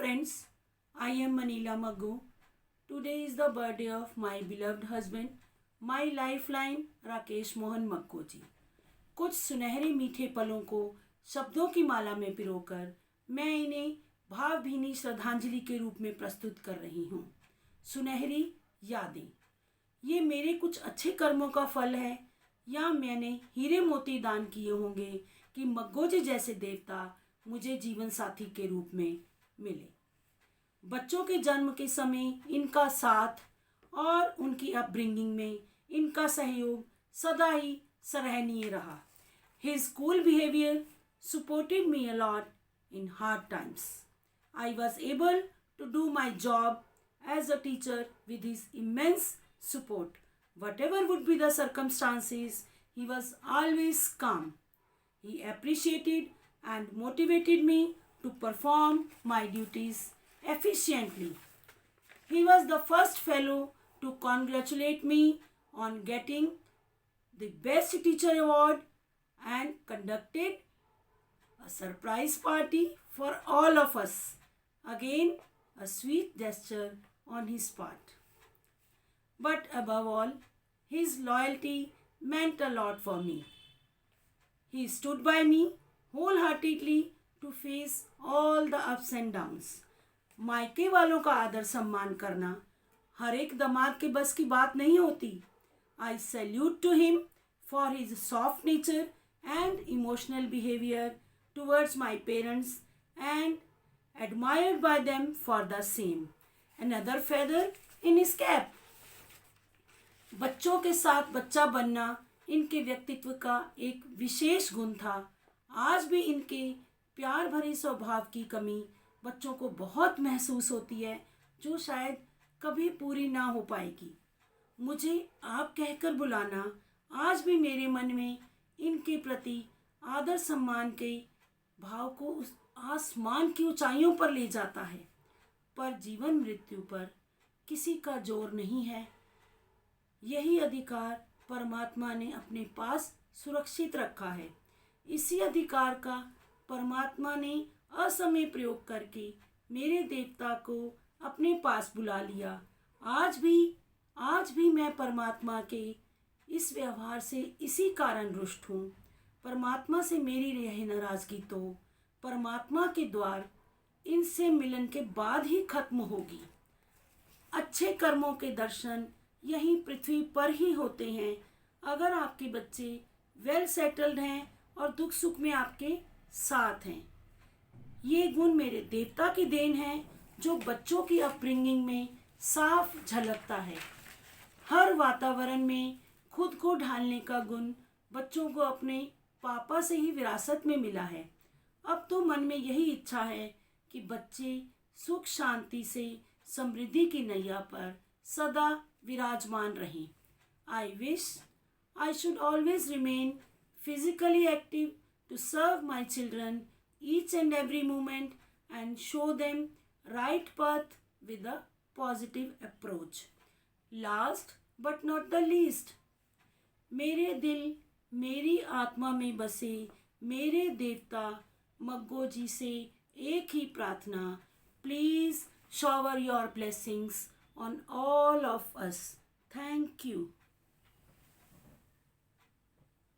friends, I am Manila Maggu. Today is the birthday of my beloved husband, my lifeline Rakesh Mohan मक्को जी। कुछ सुनहरे मीठे पलों को शब्दों की माला में पिरोकर मैं इन्हें भावभीनी श्रद्धांजलि के रूप में प्रस्तुत कर रही हूँ। सुनहरी यादें, ये मेरे कुछ अच्छे कर्मों का फल है या मैंने हीरे मोती दान किए होंगे कि मग्गो जी जैसे देवता मुझे जीवन साथी के रूप में मिले। बच्चों के जन्म के समय इनका साथ और उनकी अपब्रिंगिंग में इनका सहयोग सदा ही सराहनीय रहा। His cool behavior supported me a lot in hard times. I was able to do my job as a teacher with his immense support. Whatever would be the circumstances, he was always calm. He appreciated and motivated me to perform my duties efficiently. He was the first fellow to congratulate me on getting the Best Teacher Award and conducted a surprise party for all of us. Again, a sweet gesture on his part. But above all, his loyalty meant a lot for me. He stood by me wholeheartedly to face all the ups and downs. मायके वालों का आदर सम्मान करना हर एक दामाद के बस की बात नहीं होती। I salute to him for his soft nature and emotional behavior towards my parents and admired by them for the same. Another feather in his cap. बच्चों के साथ बच्चा बनना इनके व्यक्तित्व का एक विशेष गुण था। आज भी इनके प्यार भरे स्वभाव की कमी बच्चों को बहुत महसूस होती है, जो शायद कभी पूरी ना हो पाएगी। मुझे आप कहकर बुलाना आज भी मेरे मन में इनके प्रति आदर सम्मान के भाव को उस आसमान की ऊंचाइयों पर ले जाता है। पर जीवन मृत्यु पर किसी का जोर नहीं है। यही अधिकार परमात्मा ने अपने पास सुरक्षित रखा है। इसी अधिकार का परमात्मा ने असमय प्रयोग करके मेरे देवता को अपने पास बुला लिया। आज भी मैं परमात्मा के इस व्यवहार से इसी कारण रुष्ट हूँ। परमात्मा से मेरी यह नाराज़गी तो परमात्मा के द्वार इनसे मिलन के बाद ही खत्म होगी। अच्छे कर्मों के दर्शन यहीं पृथ्वी पर ही होते हैं। अगर आपके बच्चे वेल सेटल्ड हैं और दुख सुख में आपके साथ हैं। ये गुण मेरे देवता की देन है, जो बच्चों की अपब्रिंगिंग में साफ झलकता है। हर वातावरण में खुद को ढालने का गुण बच्चों को अपने पापा से ही विरासत में मिला है। अब तो मन में यही इच्छा है कि बच्चे सुख शांति से समृद्धि की नैया पर सदा विराजमान रहें। I wish I should always remain physically active to serve my children each and every moment and show them right path with a positive approach. Last but not the least, मेरे दिल मेरी आत्मा में बसे मेरे देवता मग्गो जी से एक ही प्रार्थना, please shower your blessings on all of us. Thank you.